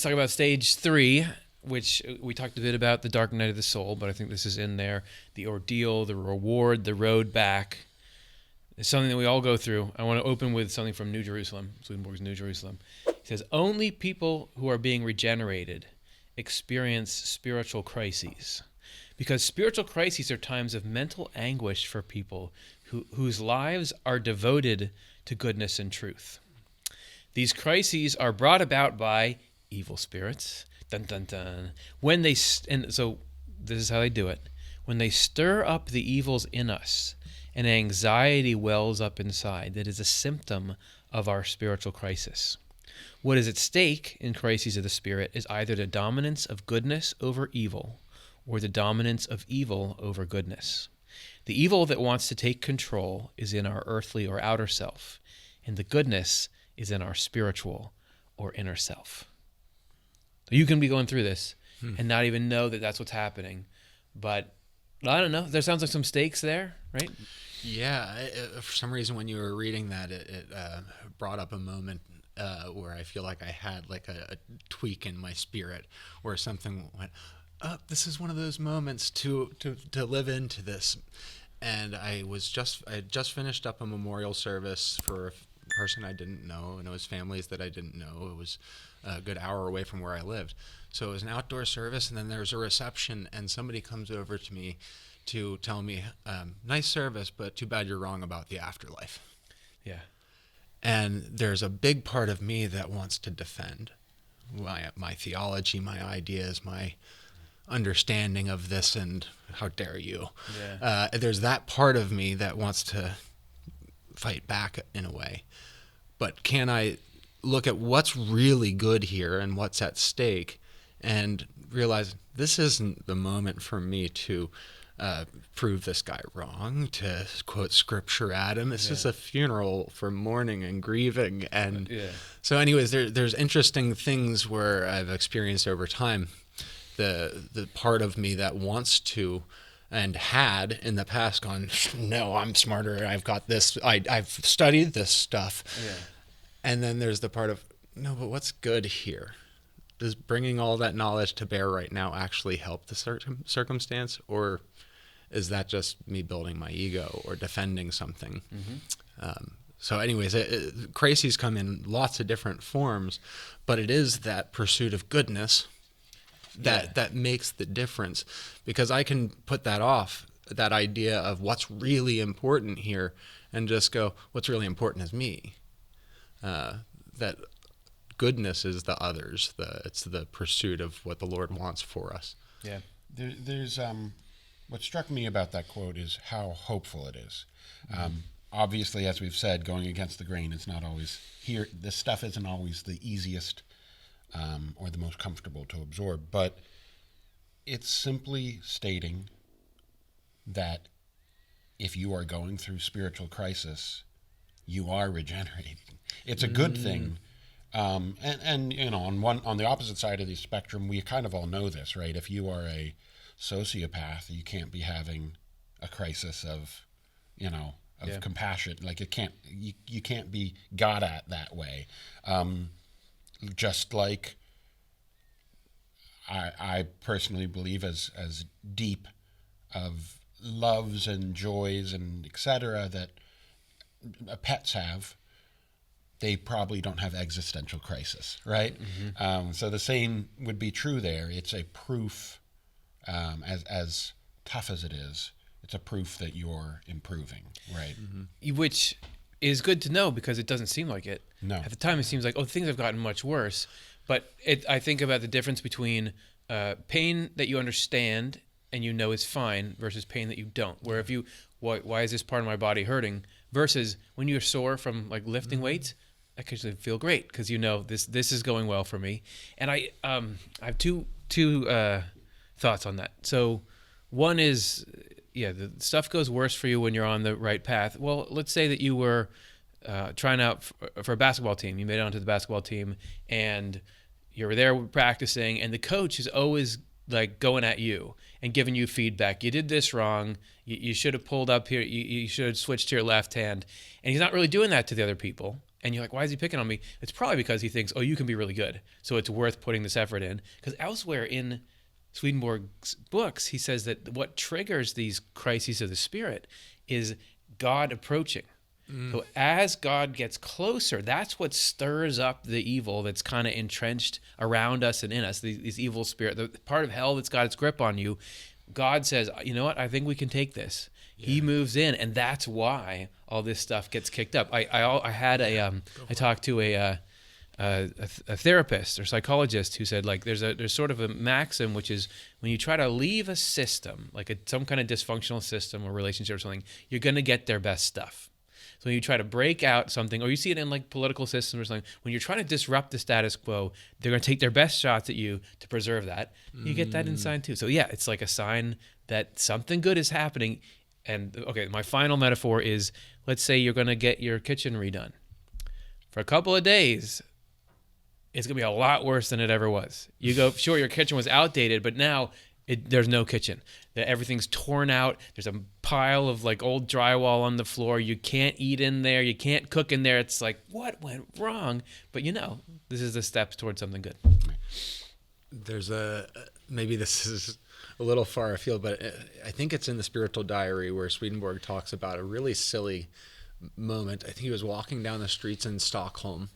talk about stage 3, which we talked a bit about the dark night of the soul, but I think this is in there. The ordeal, the reward, the road back. It's something that we all go through. I want to open with something from New Jerusalem, Swedenborg's New Jerusalem. It says, only people who are being regenerated experience spiritual crises. Because spiritual crises are times of mental anguish for people whose lives are devoted to goodness and truth. These crises are brought about by evil spirits. Dun, dun, dun. So this is how they do it. When they stir up the evils in us, and anxiety wells up inside, that is a symptom of our spiritual crisis. What is at stake in crises of the spirit is either the dominance of goodness over evil, or the dominance of evil over goodness. The evil that wants to take control is in our earthly or outer self, and the goodness is in our spiritual or inner self. You can be going through this and not even know that that's what's happening, but I don't know. There sounds like some stakes there, right? Yeah. For some reason, when you were reading that, it brought up a moment where I feel like I had like a tweak in my spirit, where something went, oh, this is one of those moments to live into this. And I had just finished up a memorial service for a person I didn't know, and it was families that I didn't know. It was a good hour away from where I lived. So it was an outdoor service, and then there's a reception, and somebody comes over to me to tell me, nice service, but too bad you're wrong about the afterlife. Yeah. And there's a big part of me that wants to defend my theology, my ideas, my understanding of this, and how dare you. Yeah. There's that part of me that wants to fight back in a way. But can I look at what's really good here and what's at stake and realize this isn't the moment for me to prove this guy wrong, to quote scripture at him. This is a funeral for mourning and grieving. And so anyways, there's interesting things where I've experienced over time the part of me that wants to and had in the past gone, no, I'm smarter, I've got this, I've studied this stuff. Yeah. And then there's the part of, no, but what's good here? Does bringing all that knowledge to bear right now actually help the circumstance, or is that just me building my ego or defending something? So anyways, crises come in lots of different forms, but it is that pursuit of goodness that makes the difference, because I can put that off, that idea of what's really important here, and just go, what's really important is me. That goodness is the others. It's the pursuit of what the Lord wants for us. Yeah. There's what struck me about that quote is how hopeful it is. Obviously, as we've said, going against the grain is not always here. This stuff isn't always the easiest or the most comfortable to absorb, but it's simply stating that if you are going through spiritual crisis, you are regenerating. It's a good thing. And you know, on the opposite side of the spectrum, we kind of all know this, right? If you are a sociopath, you can't be having a crisis of compassion. Like you can't be got at that way. Just like I personally believe as deep of loves and joys and etc. that pets have, they probably don't have existential crisis, right? So the same would be true there. It's a proof, as tough as it is, it's a proof that you're improving, right? Which is good to know, because it doesn't seem like it. No. At the time, it seems like, things have gotten much worse. But I think about the difference between pain that you understand and you know is fine versus pain that you don't. Where if you, why is this part of my body hurting? Versus when you're sore from like lifting weights, I can actually feel great because you know this is going well for me. And I have two thoughts on that. So one is, the stuff goes worse for you when you're on the right path. Well, let's say that you were trying out for a basketball team. You made it onto the basketball team, and you were there practicing, and the coach is always like going at you and giving you feedback. You did this wrong. You should have pulled up here. You should have switched to your left hand. And he's not really doing that to the other people. and you're like, why is he picking on me? It's probably because he thinks, oh, you can be really good, so it's worth putting this effort in. Because elsewhere in Swedenborg's books, he says that what triggers these crises of the spirit is God approaching. So as God gets closer, that's what stirs up the evil that's kind of entrenched around us and in us, these evil spirit, the part of hell that's got its grip on you. God says, you know what, I think we can take this. He moves in, and that's why all this stuff gets kicked up. I talked to a therapist or psychologist who said, like, there's sort of a maxim, which is when you try to leave a system, like some kind of dysfunctional system or relationship or something, you're going to get their best stuff. So when you try to break out something, or you see it in like political systems or something, when you're trying to disrupt the status quo, they're going to take their best shots at you to preserve that. You get that inside too. So yeah, it's like a sign that something good is happening. And okay, my final metaphor is, let's say you're going to get your kitchen redone. For a couple of days, it's going to be a lot worse than it ever was. You go, sure, your kitchen was outdated, but now there's no kitchen. Everything's torn out. There's a pile of like old drywall on the floor. You can't eat in there. You can't cook in there. It's like, what went wrong? But this is the steps towards something good. There's maybe this is a little far afield, but I think it's in the Spiritual Diary where Swedenborg talks about a really silly moment. I think he was walking down the streets in Stockholm,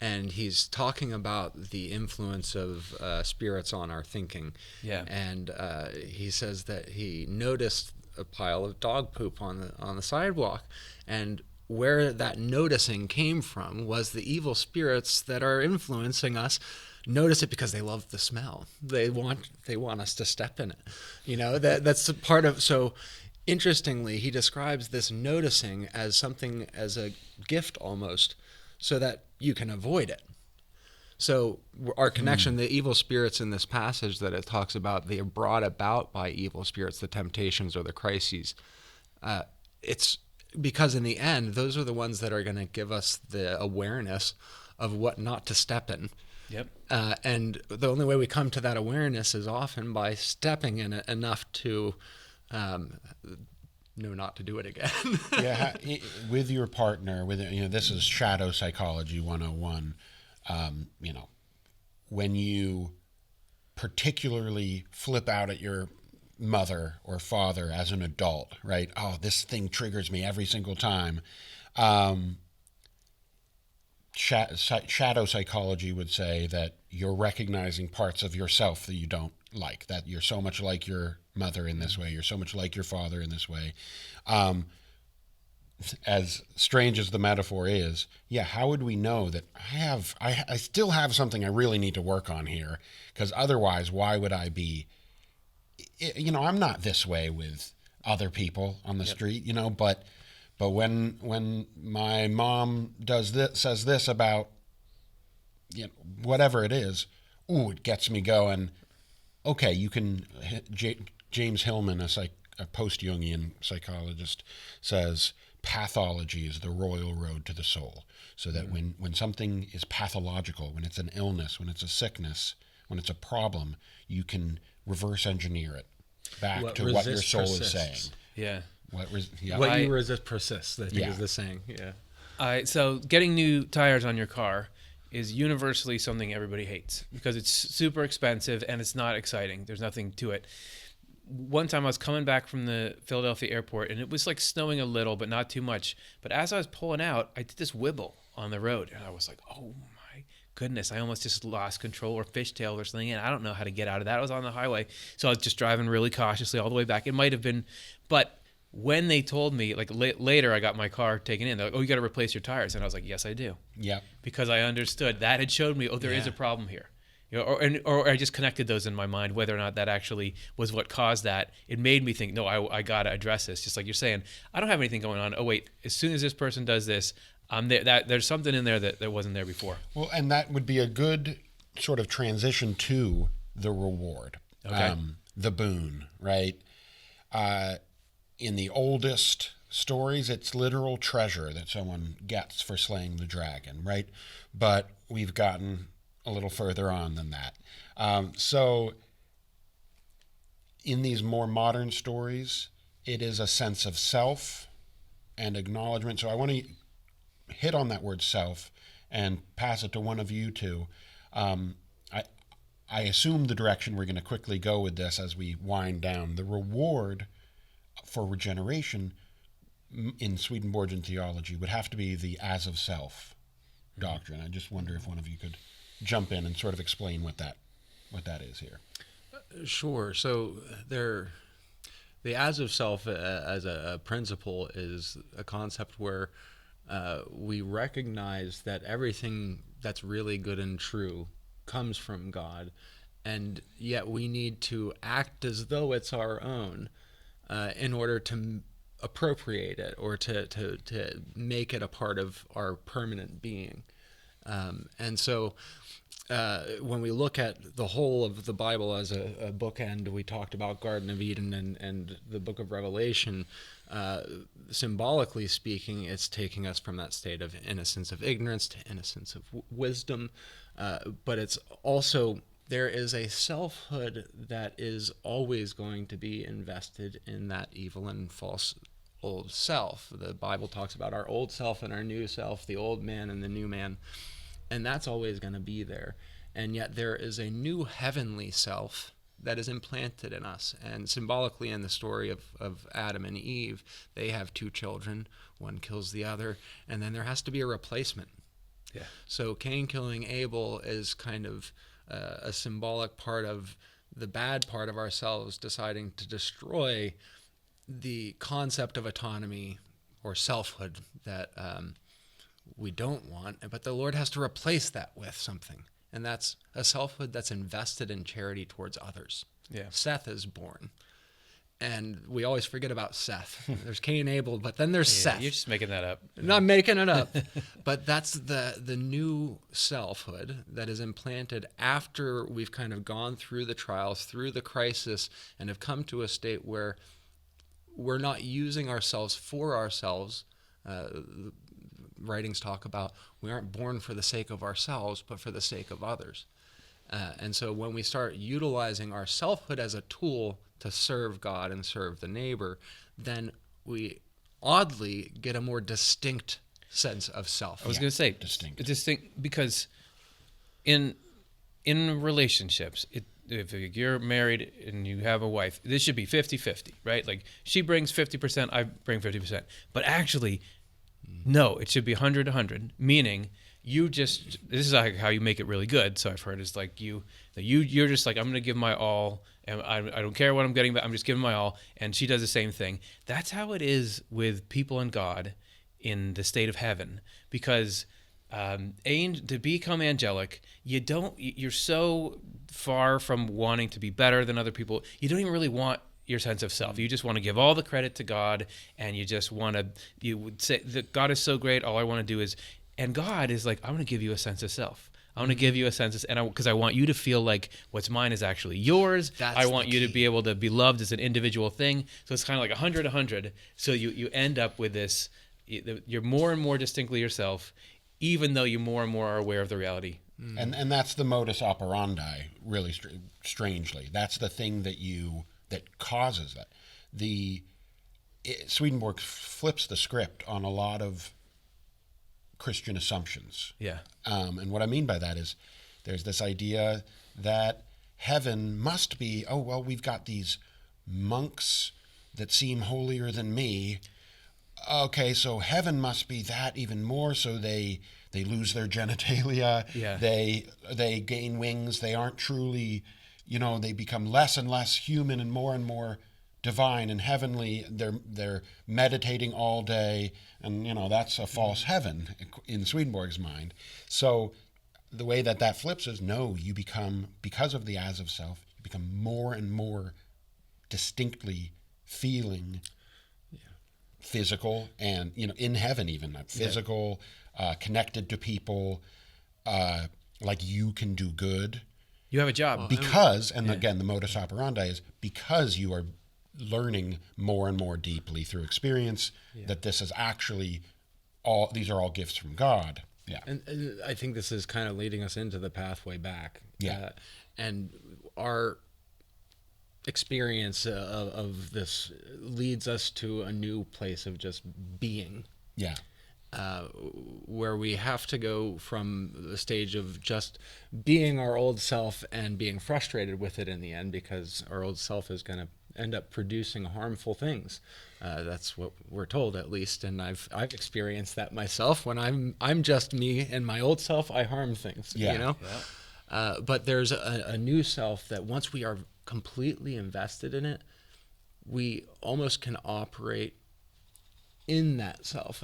and he's talking about the influence of spirits on our thinking. Yeah. And he says that he noticed a pile of dog poop on the sidewalk, and where that noticing came from was the evil spirits that are influencing us notice it because they love the smell. They want us to step in it. That's a part of. So interestingly, he describes this noticing as something, as a gift almost, so that you can avoid it. So our connection, the evil spirits in this passage that it talks about, they are brought about by evil spirits, the temptations or the crises. It's because in the end, those are the ones that are going to give us the awareness of what not to step in. Yep. And the only way we come to that awareness is often by stepping in it enough to know not to do it again. Yeah, with your partner, this is shadow psychology 101. When you particularly flip out at your mother or father as an adult, right? Oh, this thing triggers me every single time. Shadow psychology would say that you're recognizing parts of yourself that you don't like, that you're so much like your mother in this way, you're so much like your father in this way. As strange as the metaphor is, how would we know that I still have something I really need to work on here? Because otherwise, why would I be, I'm not this way with other people on the street, but when my mom says this about, whatever it is, it gets me going. Okay, you can. James Hillman, a post-Jungian psychologist, says pathology is the royal road to the soul. So that when something is pathological, when it's an illness, when it's a sickness, when it's a problem, you can reverse engineer it back to what your soul is saying. Yeah. What you resist persists, I think is the saying. Yeah. So getting new tires on your car is universally something everybody hates because it's super expensive and it's not exciting. There's nothing to it. One time I was coming back from the Philadelphia airport and it was like snowing a little, but not too much. But as I was pulling out, I did this wibble on the road and I was like, oh my goodness, I almost just lost control or fishtailed or something. And I don't know how to get out of that. I was on the highway. So I was just driving really cautiously all the way back. It might've been, but when they told me, like later I got my car taken in, they're like, oh, you got to replace your tires. And I was like, yes, I do. Yeah. Because I understood that had showed me, there is a problem here. Or I just connected those in my mind, whether or not that actually was what caused that. It made me think, no, I got to address this. Just like you're saying, I don't have anything going on. Oh, wait, as soon as this person does this, I'm there. There's something in there that wasn't there before. Well, and that would be a good sort of transition to the reward, the boon, right? In the oldest stories, it's literal treasure that someone gets for slaying the dragon, right? But we've gotten a little further on than that. So in these more modern stories, it is a sense of self and acknowledgement. So I want to hit on that word self and pass it to one of you two. I assume the direction we're going to quickly go with this as we wind down. The reward for regeneration in Swedenborgian theology would have to be the as of self doctrine. I just wonder if one of you could jump in and sort of explain what that is here. Sure. So the as of self as a principle is a concept where we recognize that everything that's really good and true comes from God, and yet we need to act as though it's our own in order to appropriate it or to make it a part of our permanent being. And so when we look at the whole of the Bible as a bookend, we talked about Garden of Eden and the book of Revelation. Symbolically speaking, it's taking us from that state of innocence of ignorance to innocence of wisdom. But it's also, there is a selfhood that is always going to be invested in that evil and false old self. The Bible talks about our old self and our new self, the old man and the new man. And that's always going to be there. And yet there is a new heavenly self that is implanted in us. And symbolically in the story of Adam and Eve, they have two children. One kills the other. And then there has to be a replacement. Yeah. So Cain killing Abel is kind of a symbolic part of the bad part of ourselves deciding to destroy the concept of autonomy or selfhood that we don't want, but the Lord has to replace that with something. And that's a selfhood that's invested in charity towards others. Yeah. Seth is born. And we always forget about Seth. There's Cain and Abel, but then there's Seth. You're just making that up. Not making it up. But that's the new selfhood that is implanted after we've kind of gone through the trials, through the crisis, and have come to a state where we're not using ourselves for ourselves. Writings talk about we aren't born for the sake of ourselves, but for the sake of others. And so when we start utilizing our selfhood as a tool to serve God and serve the neighbor, then we oddly get a more distinct sense of self. I was going to say distinct because in relationships, if you're married and you have a wife, this should be 50-50, right? Like she brings 50%, I bring 50%. But actually, no, it should be 100-100, meaning this is like how you make it really good. So I've heard is like you're just like, I'm going to give my all, and I don't care what I'm getting, but I'm just giving my all. And she does the same thing. That's how it is with people and God in the state of heaven, because to become angelic, you're so far from wanting to be better than other people. You don't even really want your sense of self. You just want to give all the credit to God, and you would say that God is so great. All I want to do is, and God is like, I want to give you a sense of self. I want to give you a sense of, because I want you to feel like what's mine is actually yours. I want you to be able to be loved as an individual thing. So it's kind of like 100-100. So you end up with this, you're more and more distinctly yourself, even though you more and more are aware of the reality. And that's the modus operandi, really strangely. That's the thing that causes that. Swedenborg flips the script on a lot of Christian assumptions. Yeah. And what I mean by that is there's this idea that heaven must be, we've got these monks that seem holier than me. Okay, so heaven must be that even more, so they lose their genitalia. Yeah. They gain wings. They aren't truly, they become less and less human and more divine and heavenly. They're meditating all day, and that's a false heaven in Swedenborg's mind. So the way that flips is, no, you become, because of the as of self, you become more and more distinctly feeling physical, and in heaven even physical, connected to people, like you can do good. You have a job. Again, the modus operandi is because you are learning more and more deeply through experience that this is actually these are all gifts from God. Yeah. And I think this is kind of leading us into the pathway back. Yeah. And our experience of this leads us to a new place of just being. Yeah. where we have to go from the stage of just being our old self and being frustrated with it in the end, because our old self is going to end up producing harmful things. That's what we're told, at least, and I've experienced that myself. When I'm just me and my old self, I harm things. Yeah. You know. Yeah. But there's a new self that once we are completely invested in it, we almost can operate in that self.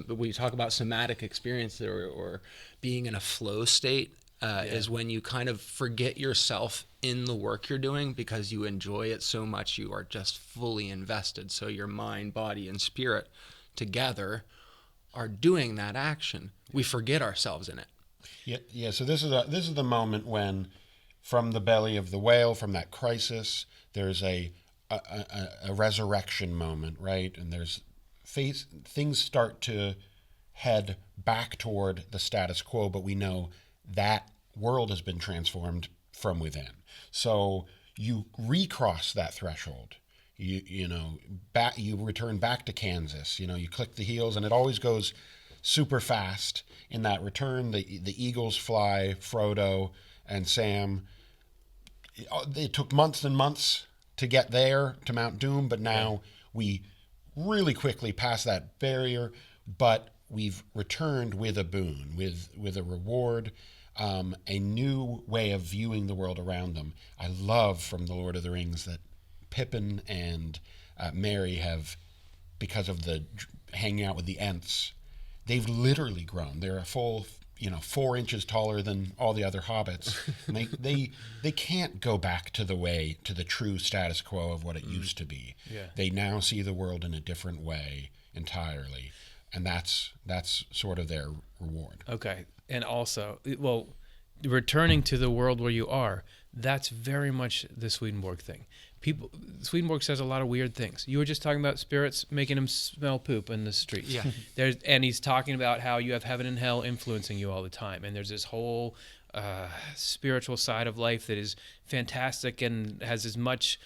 We talk about somatic experience, or being in a flow state, is when you kind of forget yourself in the work you're doing because you enjoy it so much. You are just fully invested. So your mind, body, and spirit together are doing that action. We forget ourselves in it. Yeah. So this is the moment when, from the belly of the whale, from that crisis, there's a resurrection moment, right? And there's things start to head back toward the status quo, but we know that world has been transformed from within. So you recross that threshold. You return back to Kansas. You click the heels, and it always goes super fast in that return. The eagles fly, Frodo and Sam. It took months and months to get there to Mount Doom, but now we really quickly pass that barrier, but we've returned with a boon, with a reward, a new way of viewing the world around them. I love from The Lord of the Rings that Pippin and Merry have, because of the hanging out with the Ents, they've literally grown. They're a full 4 inches taller than all the other hobbits. And they can't go back to the true status quo of what it used to be. Yeah. They now see the world in a different way entirely. And that's sort of their reward. Okay. And also, well, returning to the world where you are, that's very much the Swedenborg thing. Swedenborg says a lot of weird things. You were just talking about spirits making him smell poop in the streets. Yeah. And he's talking about how you have heaven and hell influencing you all the time. And there's this whole spiritual side of life that is fantastic and has as much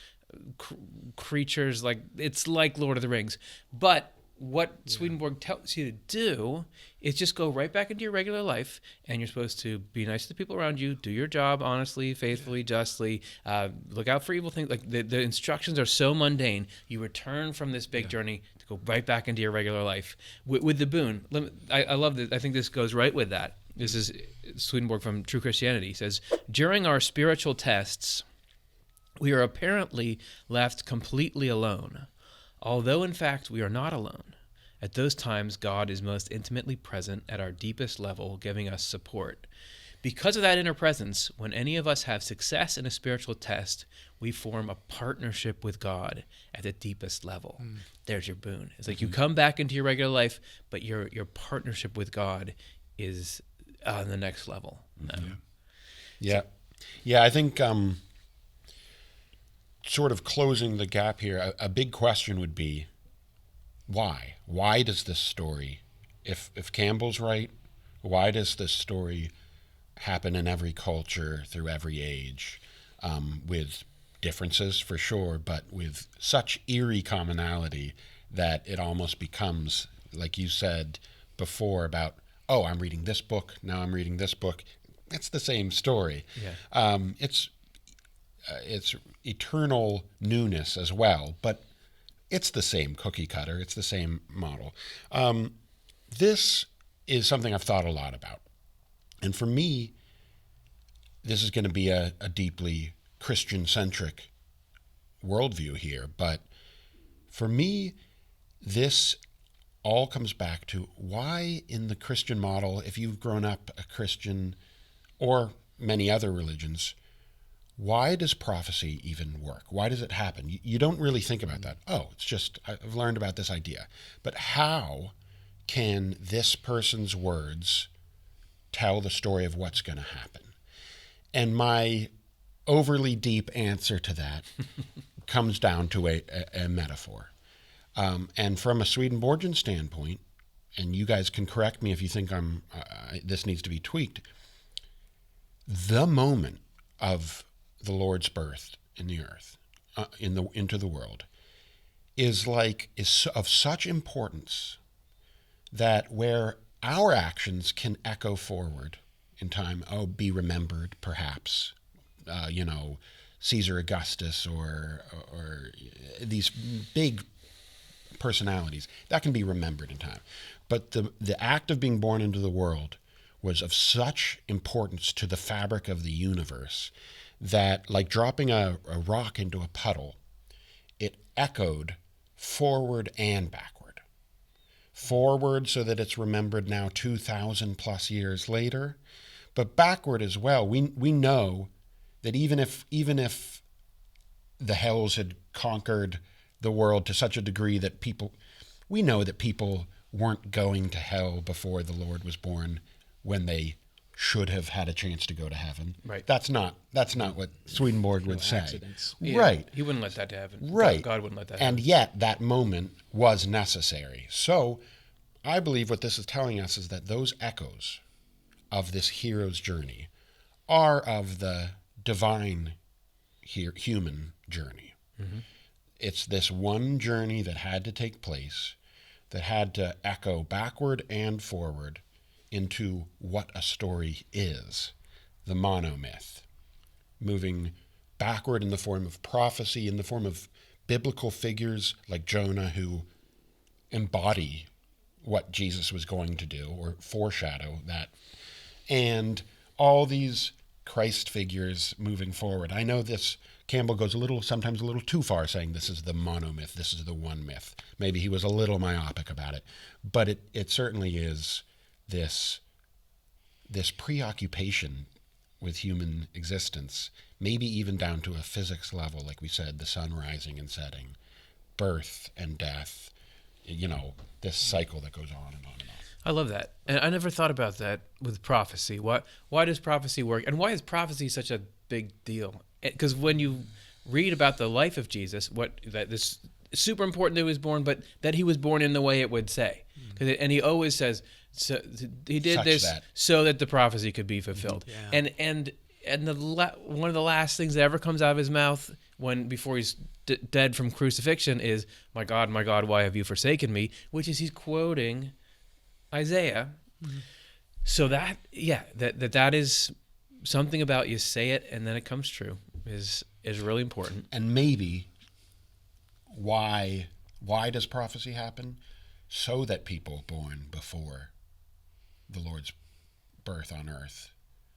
creatures, like it's like Lord of the Rings. But what Swedenborg tells you to do is just go right back into your regular life, and you're supposed to be nice to the people around you, do your job honestly, faithfully, justly, look out for evil things. Like the instructions are so mundane. You return from this big journey to go right back into your regular life with the boon. I love this. I think this goes right with that. This is Swedenborg from True Christianity. He says, during our spiritual tests, we are apparently left completely alone. Although, in fact, we are not alone. At those times, God is most intimately present at our deepest level, giving us support. Because of that inner presence, when any of us have success in a spiritual test, we form a partnership with God at the deepest level. There's your boon. It's like you come back into your regular life, but your partnership with God is on the next level. Yeah. I think sort of closing the gap here, a big question would be, why? Why does this story, if Campbell's right, why does this story happen in every culture, through every age, with differences for sure, but with such eerie commonality that it almost becomes, like you said before about, oh, I'm reading this book, now I'm reading this book. It's the same story. Yeah. It's eternal newness as well, but it's the same cookie cutter. It's the same model. This is something I've thought a lot about. And for me, this is going to be a deeply Christian-centric worldview here. But for me, this all comes back to why in the Christian model, if you've grown up a Christian or many other religions, why does prophecy even work? Why does it happen? You don't really think about that. Oh, it's just, I've learned about this idea. But how can this person's words tell the story of what's going to happen? And my overly deep answer to that comes down to a metaphor. And from a Swedenborgian standpoint, and you guys can correct me if you think this needs to be tweaked, the moment of the Lord's birth in the earth, into the world, is of such importance that where our actions can echo forward in time, be remembered, perhaps, Caesar Augustus or these big personalities, that can be remembered in time. But the act of being born into the world was of such importance to the fabric of the universe that, like dropping a rock into a puddle, it echoed forward and backward. Forward so that it's remembered now 2,000 plus years later, but backward as well. We know that even if the hells had conquered the world to such a degree that we know that people weren't going to hell before the Lord was born when they should have had a chance to go to heaven. Right. That's not what Swedenborg would say. Accidents. Yeah, Right. He wouldn't let that happen. Right. God wouldn't let that And happen. yet that moment was necessary. So I believe what this is telling us is that those echoes of this hero's journey are of the divine human journey. Mm-hmm. It's this one journey that had to take place, that had to echo backward and forward into what a story is, the monomyth, moving backward in the form of prophecy, in the form of biblical figures like Jonah who embody what Jesus was going to do or foreshadow that, and all these Christ figures moving forward. I know this Campbell goes sometimes a little too far saying this is the monomyth, this is the one myth. Maybe he was a little myopic about it, but it certainly is this preoccupation with human existence, maybe even down to a physics level, like we said, the sun rising and setting, birth and death, this cycle that goes on and on and on. I love that. And I never thought about that with prophecy. Why does prophecy work? And why is prophecy such a big deal? Because when you read about the life of Jesus, that this is super important that he was born, but that he was born in the way it would say. And he always says, so he did Such this that. so that the prophecy could be fulfilled. Yeah. And one of the last things that ever comes out of his mouth before he's dead from crucifixion is, my God, why have you forsaken me?" Which is he's quoting Isaiah. Mm-hmm. So that is something about you say it and then it comes true is really important. And maybe why does prophecy happen? So that people born before the Lord's birth on earth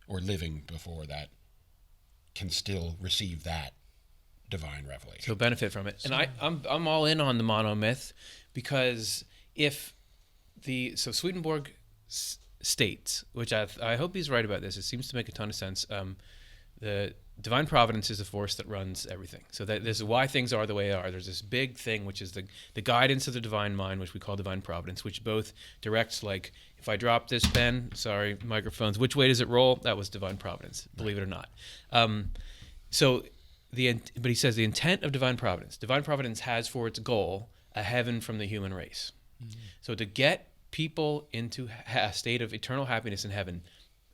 or living before that can still receive that divine revelation. So benefit from it. And I'm all in on the monomyth because so Swedenborg states, which I hope he's right about this, it seems to make a ton of sense, the divine providence is the force that runs everything. So that this is why things are the way they are. There's this big thing, which is the guidance of the divine mind, which we call divine providence, which both directs, like, if I drop this pen, sorry, microphones, which way does it roll? That was divine providence, believe it or not. But he says the intent of divine providence has for its goal a heaven from the human race. Mm-hmm. So to get people into a state of eternal happiness in heaven,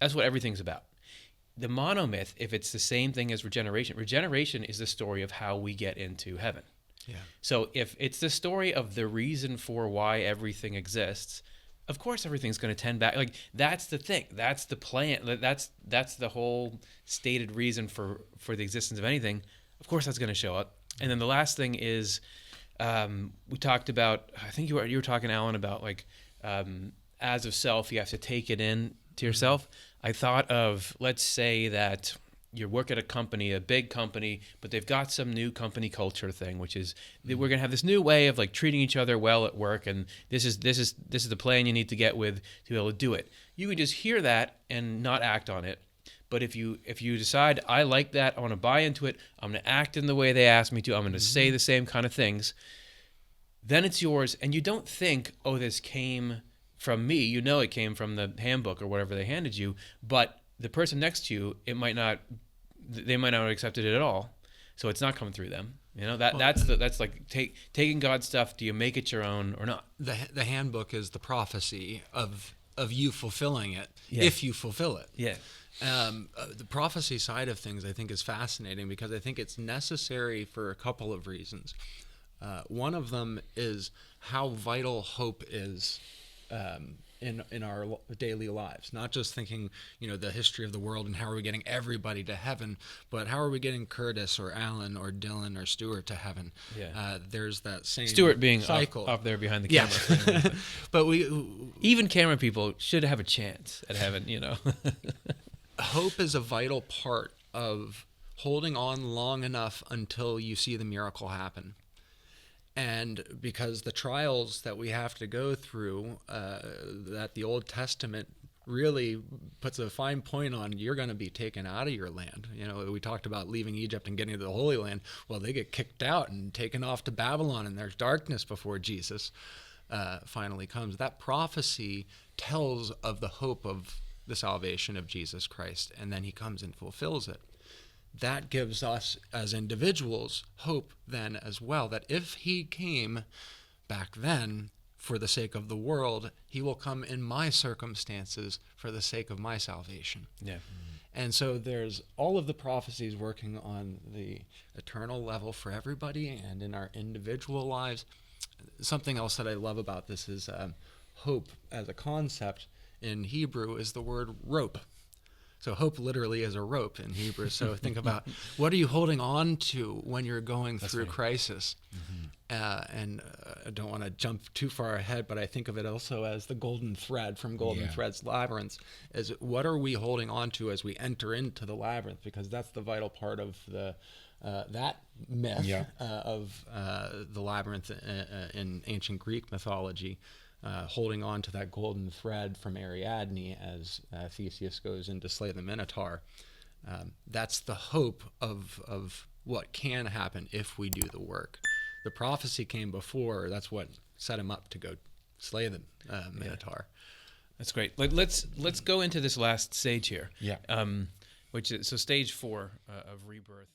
that's what everything's about. The monomyth, if it's the same thing as regeneration is the story of how we get into heaven. Yeah. So if it's the story of the reason for why everything exists, of course everything's going to tend back. Like, that's the thing. That's the plan. That's the whole stated reason for the existence of anything. Of course that's going to show up. And then the last thing is, we talked about, I think you were talking, Alan, about like, as of self, you have to take it in to yourself. I thought of, let's say that you work at a company, a big company, but they've got some new company culture thing, which is we're going to have this new way of like treating each other well at work, and this is the plan you need to get with to be able to do it. You can just hear that and not act on it. But if you decide, I like that, I want to buy into it, I'm going to act in the way they asked me to, I'm going to say the same kind of things, then it's yours, and you don't think, oh, this came from me. You know it came from the handbook or whatever they handed you, but the person next to you, they might not have accepted it at all. So it's not coming through them. That's like taking God's stuff. Do you make it your own or not? The handbook is the prophecy of you fulfilling it, Yeah. if you fulfill it. Yeah. The prophecy side of things, I think, is fascinating because I think it's necessary for a couple of reasons. One of them is how vital hope is in our daily lives. Not just thinking, the history of the world and how are we getting everybody to heaven, but how are we getting Curtis or Alan or Dylan or Stuart to heaven? Yeah. There's that same Stuart being cycle off there behind the camera. Yeah. But even camera people should have a chance at heaven, Hope is a vital part of holding on long enough until you see the miracle happen. And because the trials that we have to go through, that the Old Testament really puts a fine point on, you're going to be taken out of your land. We talked about leaving Egypt and getting to the Holy Land. Well, they get kicked out and taken off to Babylon, and there's darkness before Jesus finally comes. That prophecy tells of the hope of the salvation of Jesus Christ, and then he comes and fulfills it. That gives us as individuals hope then as well, that if he came back then for the sake of the world, he will come in my circumstances for the sake of my salvation. Yeah. And so there's all of the prophecies working on the eternal level for everybody and in our individual lives. Something else that I love about this is hope as a concept in Hebrew is the word rope. So hope literally is a rope in Hebrew. So think about, what are you holding on to when you're going through crisis? And I don't want to jump too far ahead, but I think of it also as the golden thread from Golden Thread's Labyrinth. Is what are we holding on to as we enter into the labyrinth? Because that's the vital part of that myth of the labyrinth in ancient Greek mythology. Holding on to that golden thread from Ariadne as Theseus goes in to slay the Minotaur. That's the hope of what can happen if we do the work. The prophecy came before. That's what set him up to go slay the Minotaur. That's great. Let's go into this last stage here. Yeah. Which is stage 4 of rebirth.